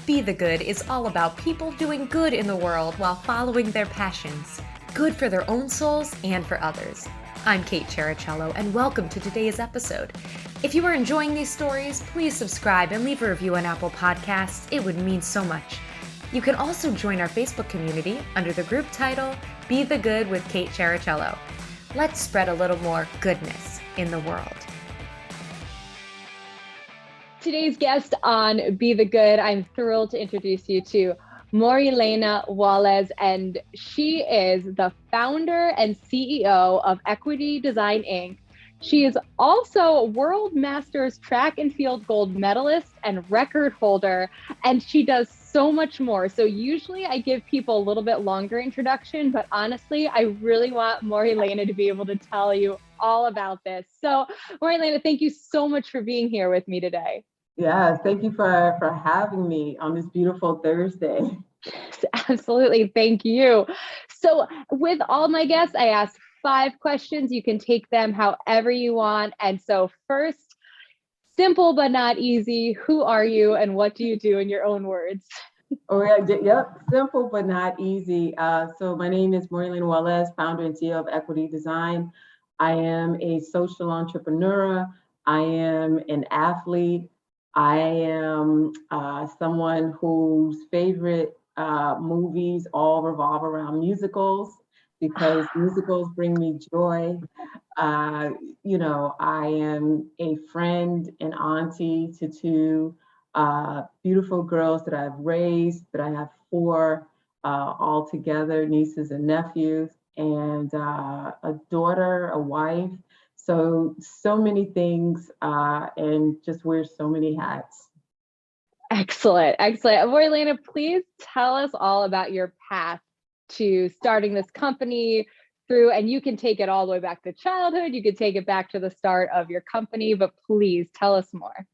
Be the Good is all about people doing good in the world while following their passions. Good for their own souls and for others. I'm Kate Chericello, and welcome to today's episode. If you are enjoying these stories, please subscribe and leave a review on Apple Podcasts. It would mean so much. You can also join our Facebook community under the group title, Be the Good with Kate Chericello. Let's spread a little more goodness in the world. Today's guest on Be the Good, I'm thrilled to introduce you to Maurelehena Walles, and she is the founder and CEO of Equity Design Inc. She is also World Masters track and field gold medalist and record holder, and she does so much more. So usually I give people a little bit longer introduction, but honestly, I really want Maurelehena to be able to tell you all about this. So Maurelehena, thank you so much for being here with me today. Yeah, thank you for having me on this beautiful Thursday. Absolutely. Thank you. So with all my guests, I ask 5 questions. You can take them however you want. And so first, simple but not easy. Who are you and what do you do in your own words? Oh yeah, yep, simple but not easy. So my name is Maurelhena Walles, founder and CEO of Equity Design. I am a social entrepreneur. I am an athlete. I am someone whose favorite movies all revolve around musicals because musicals bring me joy. I am a friend and auntie to 2 beautiful girls that I've raised, that I have 4 all together, nieces and nephews, and a daughter, a wife. So many things, and just wear so many hats. Excellent. Excellent. Maurelehena, please tell us all about your path to starting this company through, and you can take it all the way back to childhood. You could take it back to the start of your company, but please tell us more.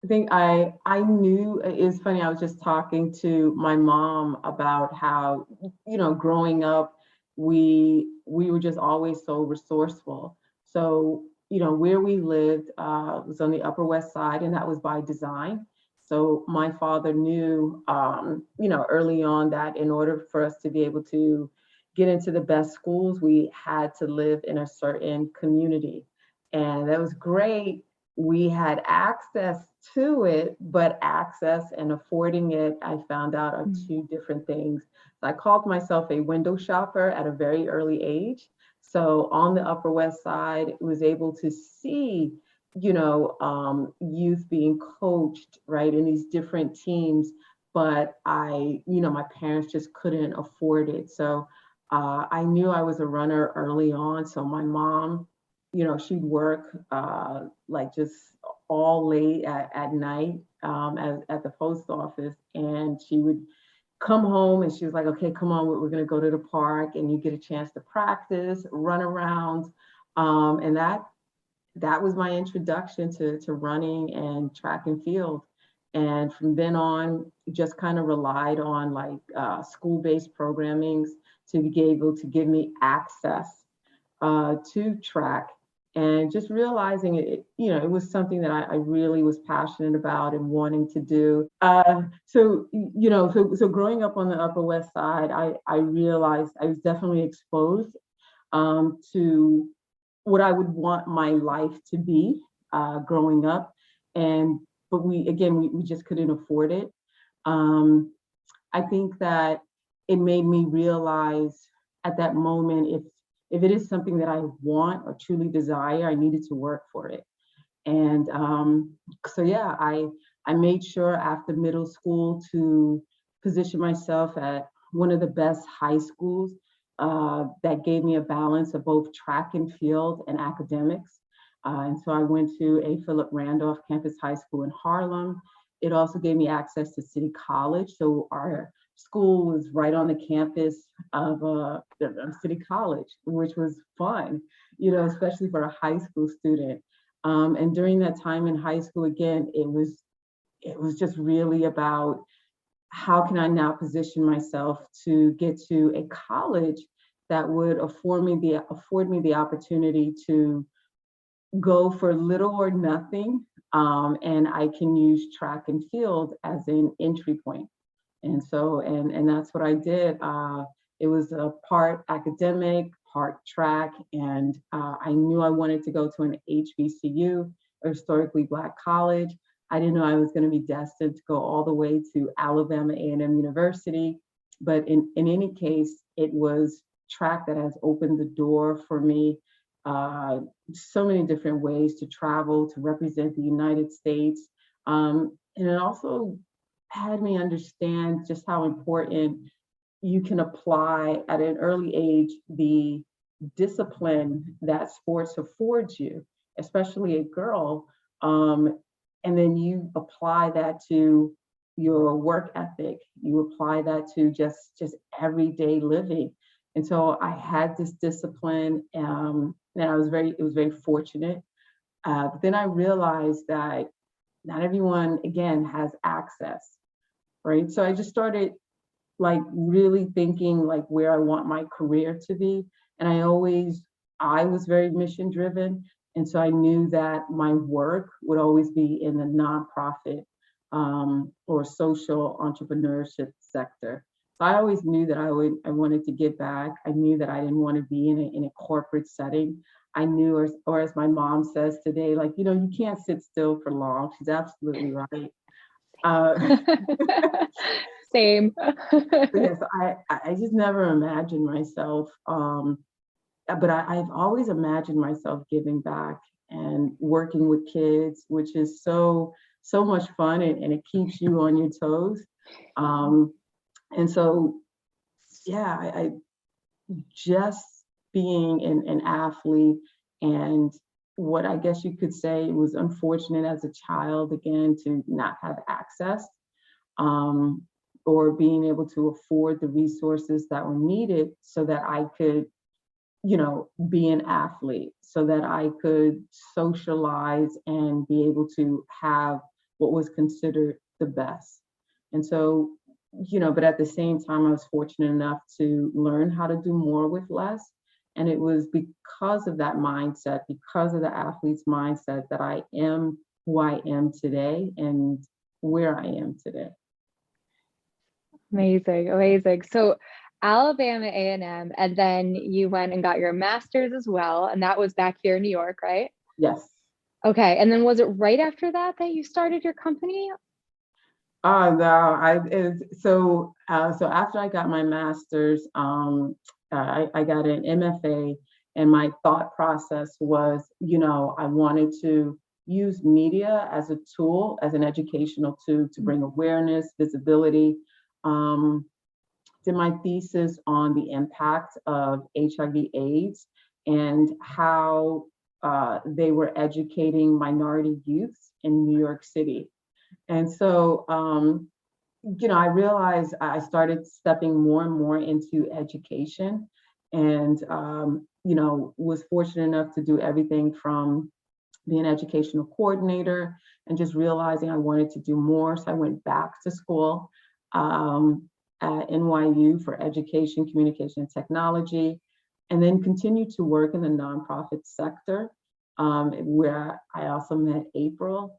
I think I knew, it's funny, I was just talking to my mom about how, growing up, we were just always so resourceful. So, where we lived was on the Upper West Side, and that was by design. So my father knew, early on that in order for us to be able to get into the best schools, we had to live in a certain community. And that was great. We had access to it, but access and affording it, I found out, are 2 different things. I called myself a window shopper at a very early age. So on the Upper West Side, was able to see, youth being coached, right, in these different teams. But my parents just couldn't afford it. So I knew I was a runner early on. So my mom, she'd work like just all late at night at the post office, and she would come home and she was like, okay, come on, we're going to go to the park, and you get a chance to practice, run around. And that was my introduction to running and track and field. And from then on, just kind of relied on like school-based programmings to be able to give me access to track, and just realizing it was something that I really was passionate about and wanting to do. So growing up on the Upper West Side, I realized I was definitely exposed to what I would want my life to be growing up. But we just couldn't afford it. I think that it made me realize at that moment, if it is something that I want or truly desire, I needed to work for it. And I made sure after middle school to position myself at one of the best high schools that gave me a balance of both track and field and academics. And so I went to A. Philip Randolph Campus High School in Harlem. It also gave me access to City College. So our school was right on the campus of City College, which was fun, especially for a high school student. And during that time in high school, again, it was just really about how can I now position myself to get to a college that would afford me the opportunity to go for little or nothing And I can use track and field as an entry point. And so, and that's what I did. It was a part academic, part track, and I knew I wanted to go to an HBCU, a historically Black college. I didn't know I was going to be destined to go all the way to Alabama A&M University, but in any case, it was track that has opened the door for me so many different ways to travel, to represent the United States. And it also had me understand just how important you can apply at an early age the discipline that sports affords you, especially a girl. And then you apply that to your work ethic, you apply that to just everyday living. And so I had this discipline, and it was very fortunate. But then I realized that not everyone, again, has access, right? So I just started like really thinking like where I want my career to be. And I was very mission driven. And so I knew that my work would always be in the nonprofit or social entrepreneurship sector. So I always knew that I wanted to give back. I knew that I didn't want to be in a corporate setting. I knew, or as my mom says today, like, you know, you can't sit still for long. She's absolutely right. Same. Yes, I just never imagined myself, but I've always imagined myself giving back and working with kids, which is so much fun, and it keeps you on your toes. And so, yeah, I just being an athlete, and what I guess you could say was unfortunate as a child, again, to not have access. Or being able to afford the resources that were needed so that I could, you know, be an athlete, so that I could socialize and be able to have what was considered the best. And so, you know, but at the same time, I was fortunate enough to learn how to do more with less. And it was because of that mindset, because of the athlete's mindset, that I am who I am today and where I am today. Amazing, amazing. So Alabama A&M, and then you went and got your master's as well, and that was back here in New York, right? Yes. Okay, and then was it right after that that you started your company? Oh no, so after I got my master's, I got an MFA, and my thought process was, you know, I wanted to use media as a tool, as an educational tool to bring awareness, visibility. Did my thesis on the impact of HIV/AIDS and how they were educating minority youths in New York City. And so, you know, I realized I started stepping more and more into education, and, you know, was fortunate enough to do everything from be an educational coordinator, and just realizing I wanted to do more. So I went back to school at NYU for education, communication, and technology, and then continued to work in the nonprofit sector, where I also met April.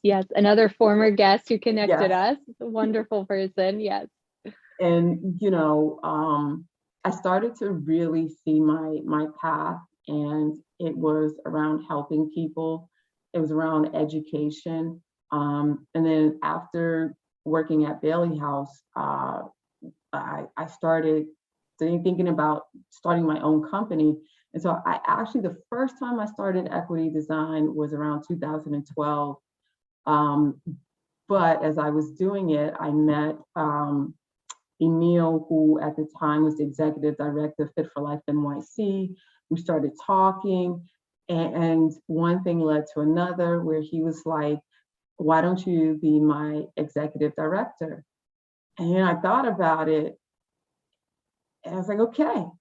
Yes, another former guest who connected Yes. us. A wonderful person, yes. And, you know, I started to really see my path, and it was around helping people. It was around education. And then after working at Bailey House, I started thinking about starting my own company. And so I actually, the first time I started equity design was around 2012. But as I was doing it, I met Emil, who at the time was the executive director of Fit for Life NYC. We started talking, and one thing led to another, where he was like, why don't you be my executive director? And I thought about it, and I was like, okay, all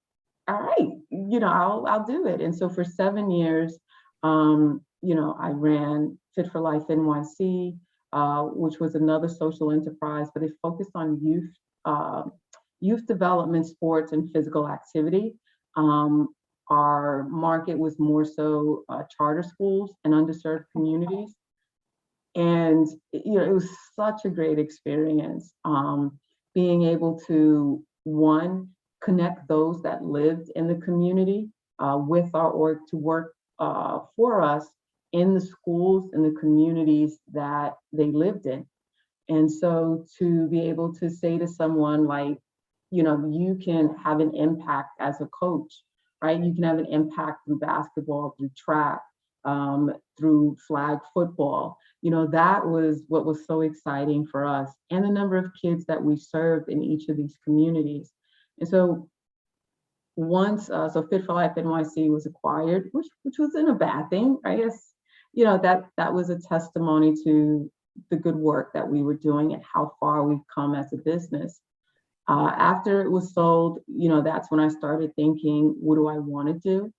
right, you know, I'll do it. And so for 7 years, you know, I ran Fit for Life NYC, which was another social enterprise, but it focused on youth development, sports, and physical activity. Our market was more so charter schools and underserved communities. And it was such a great experience, being able to, one, connect those that lived in the community with our org to work for us in the schools and the communities that they lived in. And so to be able to say to someone like, you can have an impact as a coach, right? You can have an impact through basketball, through track, through flag football. That was what was so exciting for us, and the number of kids that we served in each of these communities. And so so Fit for Life NYC was acquired, which wasn't a bad thing, right? That was a testimony to the good work that we were doing and how far we've come as a business. After it was sold, that's when I started thinking, what do I want to do?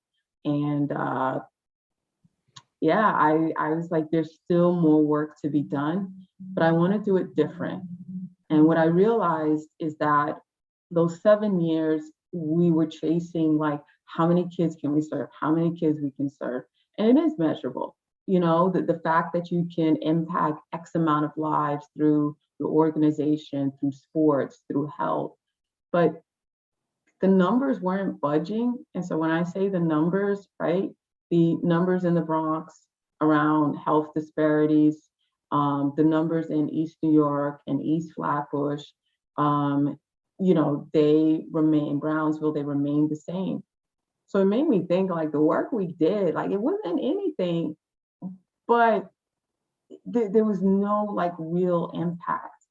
And I was like, there's still more work to be done, but I want to do it different. And what I realized is that those 7 years, we were chasing like, how many kids can we serve? How many kids we can serve? And it is measurable. The fact that you can impact X amount of lives through the organization, through sports, through health. But the numbers weren't budging. And so when I say the numbers, right, the numbers in the Bronx around health disparities, the numbers in East New York and East Flatbush, they remain, Brownsville, they remain the same. So it made me think like the work we did, like it wasn't anything, but there was no like real impact.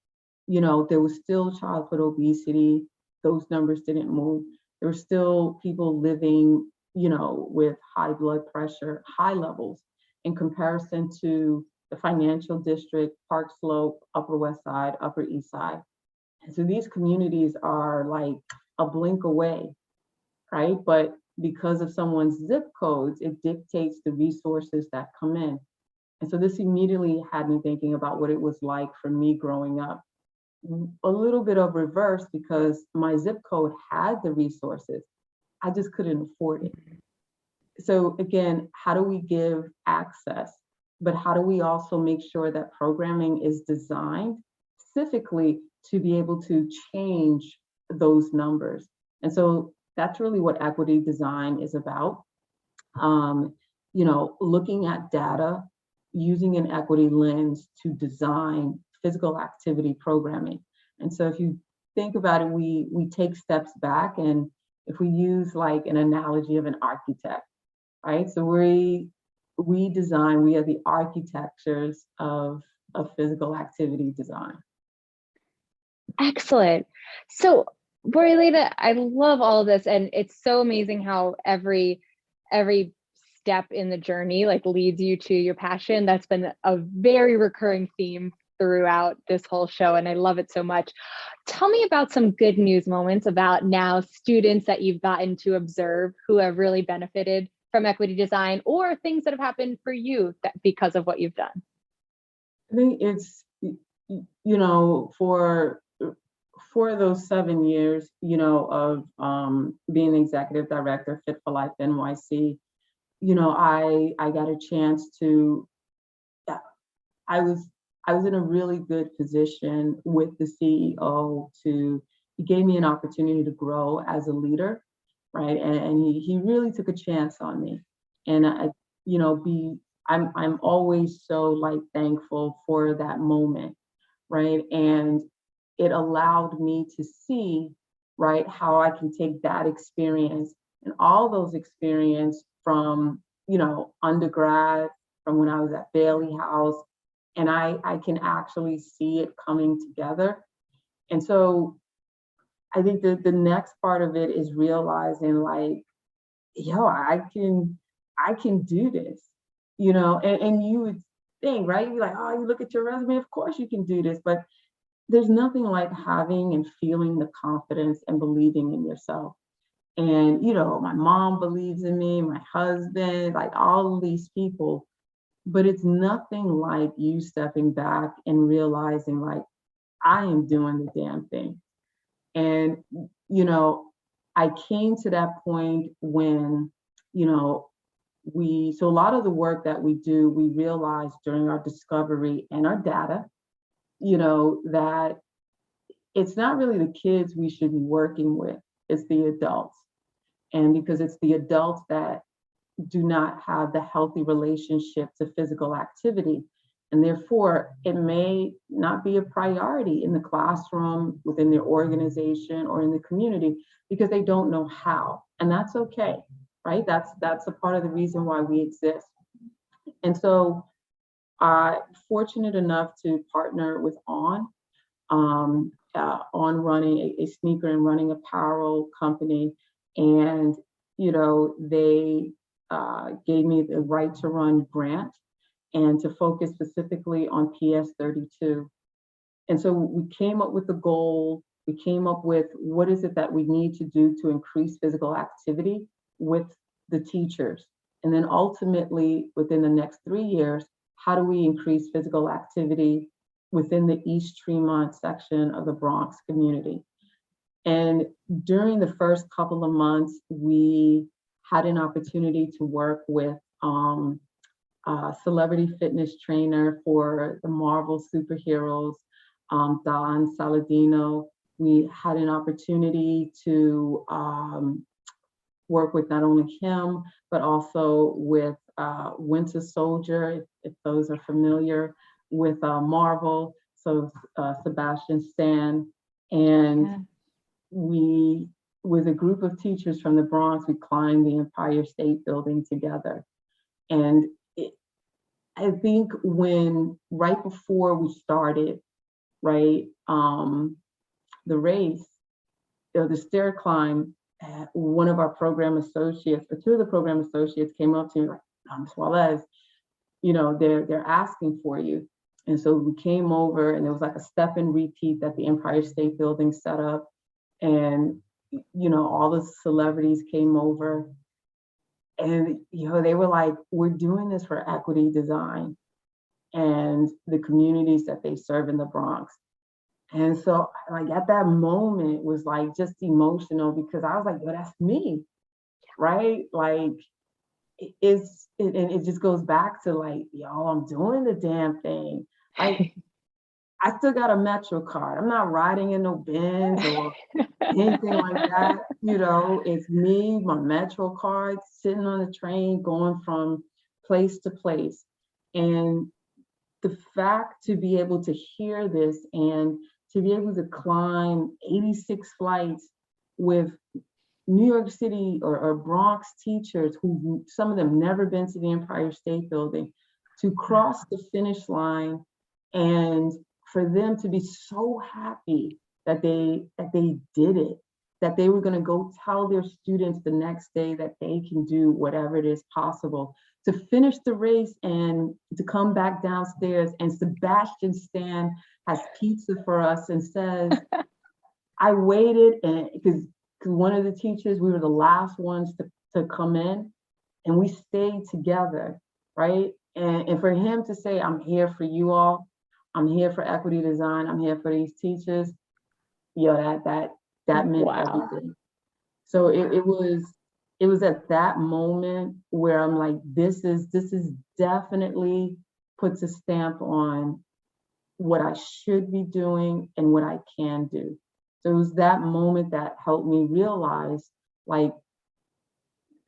There was still childhood obesity. Those numbers didn't move. There were still people living, with high blood pressure, high levels in comparison to the financial district, Park Slope, Upper West Side, Upper East Side. And so these communities are like a blink away, right? But because of someone's zip codes, it dictates the resources that come in. And so this immediately had me thinking about what it was like for me growing up. A little bit of reverse, because my zip code had the resources, I just couldn't afford it. So again, how do we give access, but how do we also make sure that programming is designed specifically to be able to change those numbers? And so that's really what equity design is about. Looking at data, using an equity lens to design physical activity programming. And so if you think about it, we take steps back, and if we use like an analogy of an architect, right? So we design, we are the architectures of physical activity design. Excellent. So Maurelehena, I love all of this, and it's so amazing how every step in the journey like leads you to your passion. That's been a very recurring theme throughout this whole show, and I love it so much. Tell me about some good news moments about now students that you've gotten to observe who have really benefited from equity design, or things that have happened for you because of what you've done. I think it's, for those 7 years, of being the executive director, Fit for Life NYC, I got a chance to, I was in a really good position with the CEO he gave me an opportunity to grow as a leader, right? And he really took a chance on me. And I'm always so like thankful for that moment, right? And it allowed me to see, right, how I can take that experience and all those experience from, undergrad, from when I was at Bailey House, and I can actually see it coming together. And so I think that the next part of it is realizing like, I can do this, and you would think, right? You're like, oh, you look at your resume, of course you can do this, but there's nothing like having and feeling the confidence and believing in yourself. And, my mom believes in me, my husband, like all of these people, but it's nothing like you stepping back and realizing like, I am doing the damn thing. And, I came to that point when, so a lot of the work that we do, we realize during our discovery and our data, that it's not really the kids we should be working with, it's the adults. And because it's the adults that do not have the healthy relationship to physical activity. And therefore, it may not be a priority in the classroom, within their organization, or in the community, because they don't know how. And that's okay, right? That's a part of the reason why we exist. And so I'm fortunate enough to partner with On running a sneaker and running apparel company. And, they gave me the right to run grant and to focus specifically on PS32. And so we came up with the goal, we came up with what is it that we need to do to increase physical activity with the teachers. And then ultimately, within the next 3 years, how do we increase physical activity within the East Tremont section of the Bronx community? And during the first couple of months, we had an opportunity to work with a celebrity fitness trainer for the Marvel superheroes, Don Saladino. We had an opportunity to work with not only him, but also with Winter Soldier, if those are familiar with Marvel, so Sebastian Stan. And we, with a group of teachers from the Bronx, we climbed the Empire State Building together. And I think right before we started, right, the race, the stair climb, one of our program associates, or two of the program associates came up to me like, Ms. Walles, they're asking for you. And so we came over, and it was like a step and repeat that the Empire State Building set up. And, all the celebrities came over, and, they were like, we're doing this for equity design and the communities that they serve in the Bronx. And so like at that moment was like just emotional, because I was like, yo, that's me, right? Like it just goes back to like, yo, I'm doing the damn thing. Like I still got a Metro card. I'm not riding in no Benz or anything like that. It's me, my Metro card, sitting on the train, going from place to place. And the fact to be able to hear this and to be able to climb 86 flights with New York City or Bronx teachers who some of them never been to the Empire State Building, to cross the finish line, and for them to be so happy that they did it, that they were going to go tell their students the next day that they can do whatever it is possible, to finish the race and to come back downstairs, and Sebastian Stan has pizza for us and says, I waited, and because one of the teachers, we were the last ones to come in, and we stayed together, right? And for him to say, I'm here for you all, I'm here for equity design, I'm here for these teachers, that meant everything. So it was at that moment where I'm like, this is definitely puts a stamp on what I should be doing and what I can do. So it was that moment that helped me realize, like,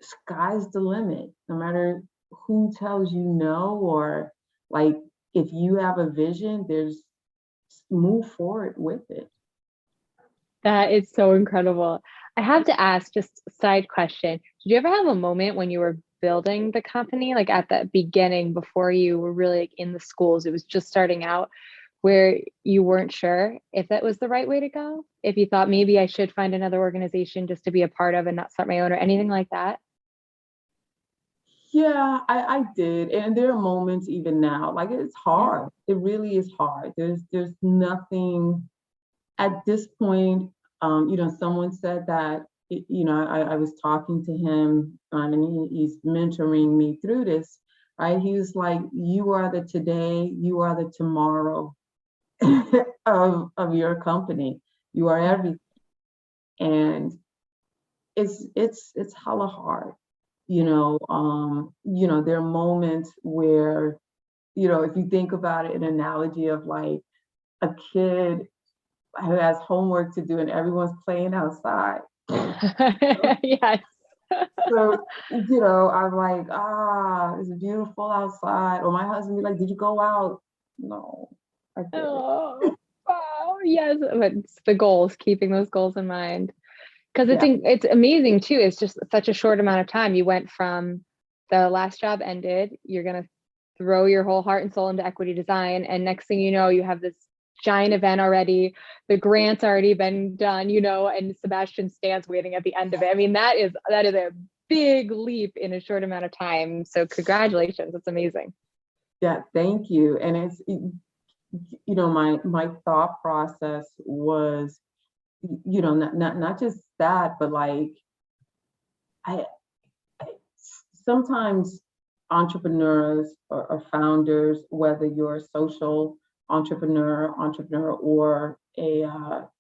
sky's the limit. No matter who tells you no, or like, if you have a vision, move forward with it. That is so incredible. I have to ask, just a side question. Did you ever have a moment when you were building the company, like at the beginning, before you were really like in the schools, it was just starting out, where you weren't sure if that was the right way to go? If you thought maybe I should find another organization just to be a part of and not start my own, or anything like that? Yeah, I did. And there are moments even now, like it's hard. It really is hard. There's nothing at this point. Someone said that, I was talking to him, and he's mentoring me through this, right? He was like, you are the today, you are the tomorrow of your company. You are everything. And it's hella hard, There are moments where, if you think about it, an analogy of like a kid who has homework to do and everyone's playing outside. Yes. So, I'm like, it's beautiful outside. Or my husband be like, did you go out? No, I didn't. Oh, wow. Yes. But it's the goals, keeping those goals in mind. Because Yeah, it's amazing too. It's just such a short amount of time. You went from the last job ended, you're gonna throw your whole heart and soul into equity design, and next thing you know, you have this giant event already. The grant's already been done, and Sebastian stands waiting at the end of it. I mean, that is a big leap in a short amount of time. So congratulations, it's amazing. yeah, thank you. And my thought process was, not just that, but like I sometimes entrepreneurs or founders, whether you're a social entrepreneur, or a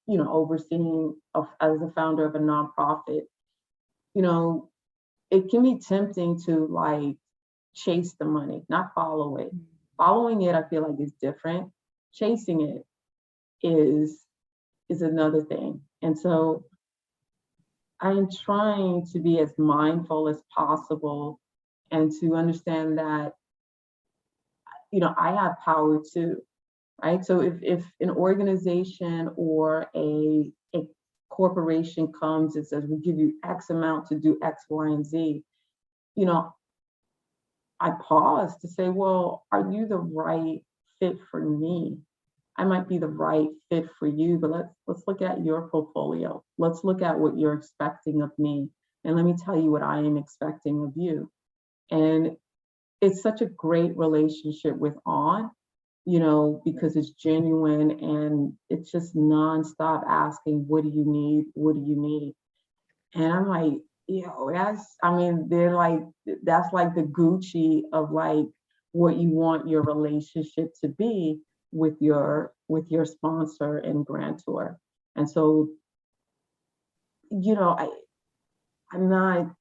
overseeing as a founder of a nonprofit, you know, it can be tempting to like chase the money, not follow it. Following it, I feel like, is different. Chasing it is another thing. And so I'm trying to be as mindful as possible and to understand that, I have power too, right? So if an organization or a corporation comes and says, we'll give you X amount to do X, Y, and Z, you know, I pause to say, well, are you the right fit for me? I might be the right fit for you, but let's look at your portfolio. Let's look at what you're expecting of me. And let me tell you what I am expecting of you. And it's such a great relationship with On, because it's genuine and it's just nonstop asking, what do you need? What do you need? And I'm like, they're like, that's like the Gucci of like what you want your relationship to be with your sponsor and grantor. And so, you know, I I'm not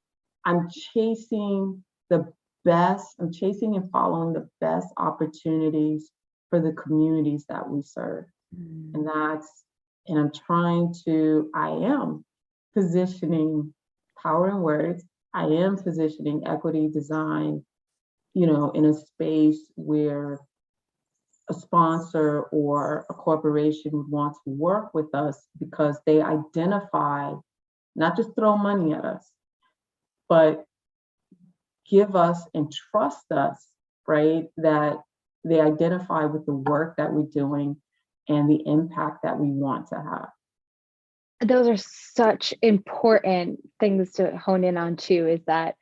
I'm chasing the I'm chasing and following the best opportunities for the communities that we serve. Mm. And I am positioning power in words. I am positioning equity design, in a space where a sponsor or a corporation would want to work with us because they identify, not just throw money at us, but give us and trust us, right? That they identify with the work that we're doing and the impact that we want to have. Those are such important things to hone in on too, is that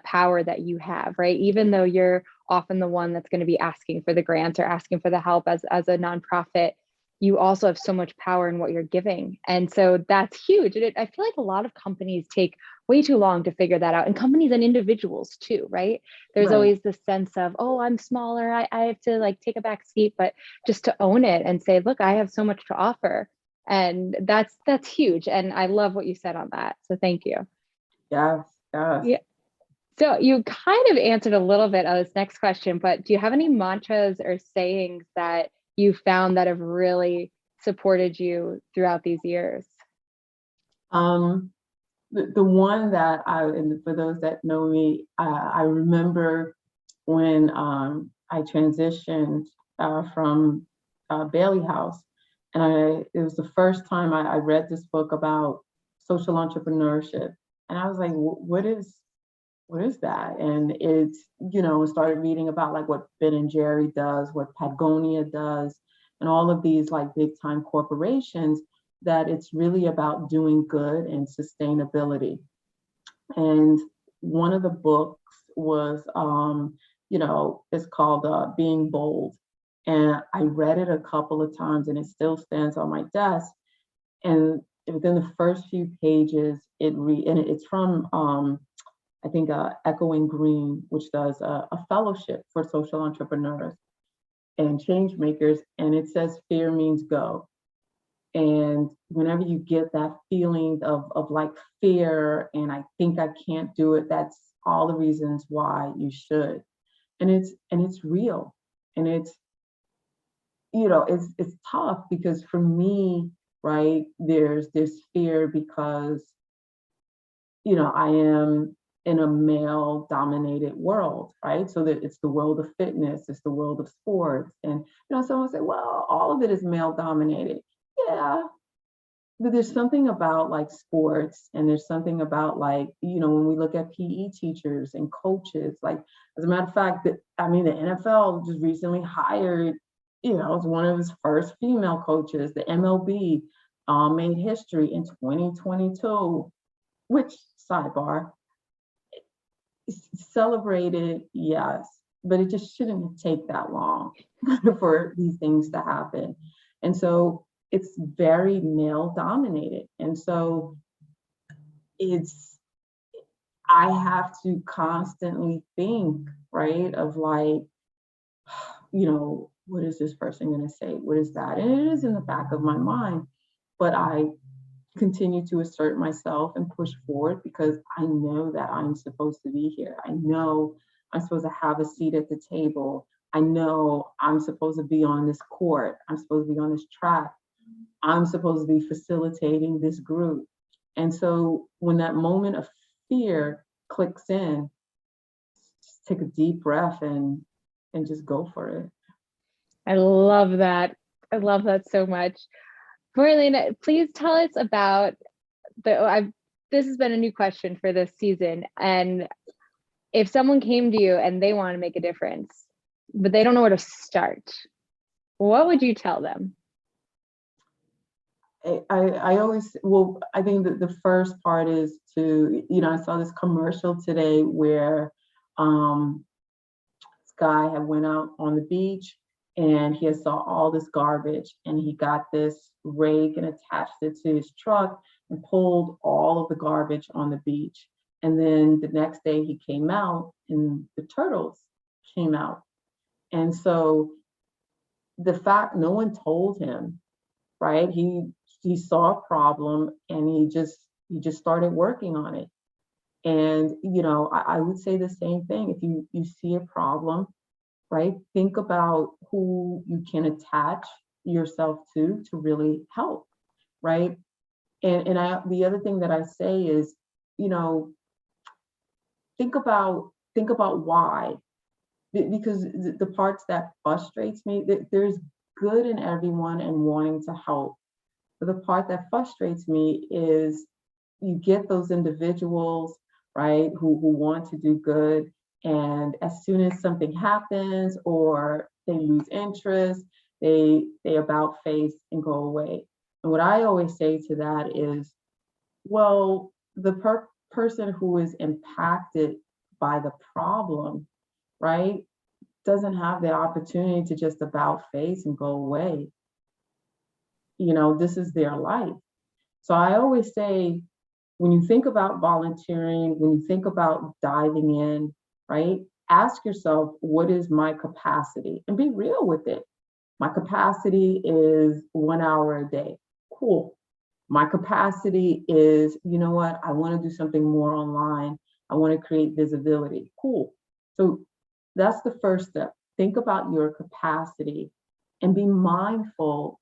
power that you have, right? Even though you're often the one that's going to be asking for the grants or asking for the help as a nonprofit, you also have so much power in what you're giving. And so that's huge. And I feel like a lot of companies take way too long to figure that out, and companies and individuals too, right? There's Right. always this sense of, oh, I'm smaller, I have to like take a back seat, but just to own it and say, look, I have so much to offer. And that's huge. And I love what you said on that. So thank you. Yes, yes. Yeah. So you kind of answered a little bit of this next question, but do you have any mantras or sayings that you found that have really supported you throughout these years? Um, the one that and for those that know me, I remember when I transitioned from Bailey House, and it was the first time I read this book about social entrepreneurship, and I was like, what is that? And it's, started reading about like what Ben and Jerry does, what Patagonia does, and all of these like big time corporations, that it's really about doing good and sustainability. And one of the books was, it's called Being Bold. And I read it a couple of times and it still stands on my desk. And within the first few pages, and it's from, I think, Echoing Green, which does a fellowship for social entrepreneurs and change makers. And it says, fear means go. And whenever you get that feeling of like fear and I think I can't do it, that's all the reasons why you should. And it's real. And it's tough because for me, right, there's this fear because, I am in a male dominated world, right? So that it's the world of fitness, it's the world of sports. And, someone say, well, all of it is male dominated. Yeah, but there's something about like sports, and there's something about like, when we look at PE teachers and coaches, like, as a matter of fact, the NFL just recently hired, it's one of his first female coaches. The MLB made history in 2022, which, sidebar, celebrated, yes, but it just shouldn't take that long for these things to happen. And so it's very male dominated. And so I have to constantly think, right, of like, what is this person going to say? What is that? And it is in the back of my mind, but I continue to assert myself and push forward because I know that I'm supposed to be here. I know I'm supposed to have a seat at the table. I know I'm supposed to be on this court. I'm supposed to be on this track. I'm supposed to be facilitating this group. And so when that moment of fear clicks in, just take a deep breath and just go for it. I love that. I love that so much. Maurelehena, please tell us about this has been a new question for this season. And if someone came to you and they want to make a difference, but they don't know where to start, what would you tell them? I think that the first part is to, I saw this commercial today where this guy had went out on the beach and he had saw all this garbage and he got this rake and attached it to his truck and pulled all of the garbage on the beach. And then the next day he came out and the turtles came out. And so the fact no one told him, right? He saw a problem and he just started working on it. And I would say the same thing. If you see a problem, right, think about who you can attach yourself to really help, right? And the other thing that I say is, think about why, because the parts that frustrates me, that there's good in everyone and wanting to help. But the part that frustrates me is you get those individuals, right, who want to do good, and as soon as something happens or they lose interest, they about face and go away. And what I always say to that is, well, the person who is impacted by the problem, right, doesn't have the opportunity to just about face and go away. This is their life. So I always say, when you think about volunteering, when you think about diving in, right, ask yourself, what is my capacity? And be real with it. My capacity is 1 hour a day. Cool. My capacity is, what? I want to do something more online. I want to create visibility. Cool. So that's the first step. Think about your capacity and be mindful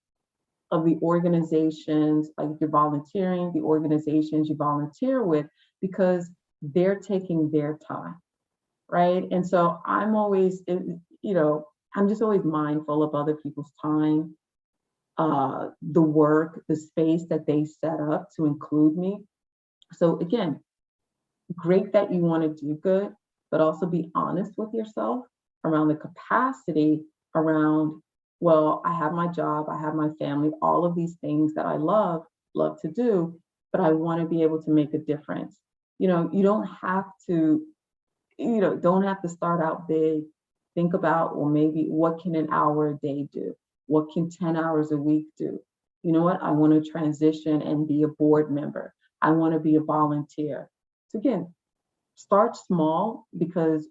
of the organizations, like if you're volunteering, the organizations you volunteer with, because they're taking their time, right? And so I'm always, I'm just always mindful of other people's time, the work, the space that they set up to include me. So again, great that you want to do good, but also be honest with yourself around the capacity around, well, I have my job, I have my family, all of these things that I love to do, but I want to be able to make a difference. You don't have to, don't have to start out big. Think about, well, maybe what can an hour a day do? What can 10 hours a week do? You know what? I want to transition and be a board member. I want to be a volunteer. So again, start small because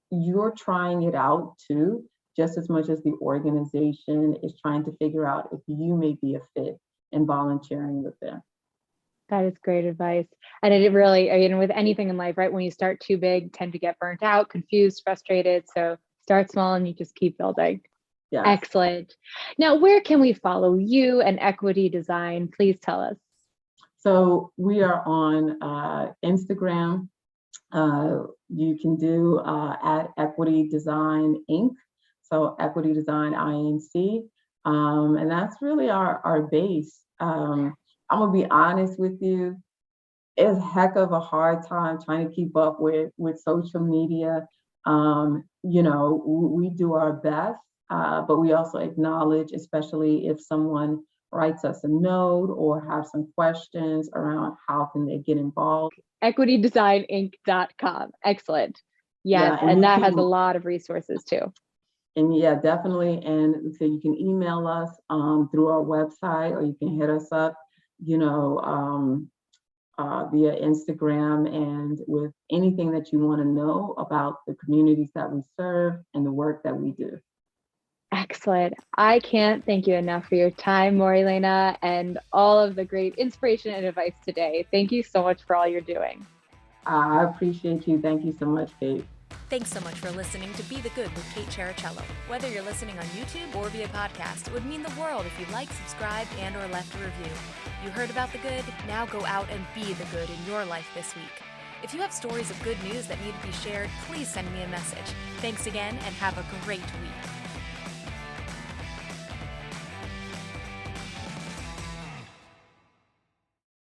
you're trying it out too, just as much as the organization is trying to figure out if you may be a fit in volunteering with them. That is great advice. And it really, I mean, with anything in life, right? When you start too big, tend to get burnt out, confused, frustrated. So start small and you just keep building. Yes. Excellent. Now, where can we follow you and Equity Design? Please tell us. So we are on Instagram. You can do at Equity Design Inc. So Equity Design Inc. And that's really our base. I'm gonna be honest with you. It's a heck of a hard time trying to keep up with social media. We do our best, but we also acknowledge, especially if someone writes us a note or have some questions around how can they get involved. EquityDesignInc.com. Excellent. Yes, Yeah, and that has a lot of resources too. and yeah, definitely. And so you can email us through our website, or you can hit us up, you know, via Instagram, and with anything that you want to know about the communities that we serve and the work that we do. Excellent. I can't thank you enough for your time, Maurelehena, and all of the great inspiration and advice today. Thank you so much for all you're doing. I appreciate you. Thank you so much, Kate. Thanks so much for listening to Be the Good with Kate Chericello. Whether you're listening on YouTube or via podcast, it would mean the world if you liked, subscribed, and or left a review. You heard about the good? Now go out and be the good in your life this week. If you have stories of good news that need to be shared, please send me a message. Thanks again, and have a great week.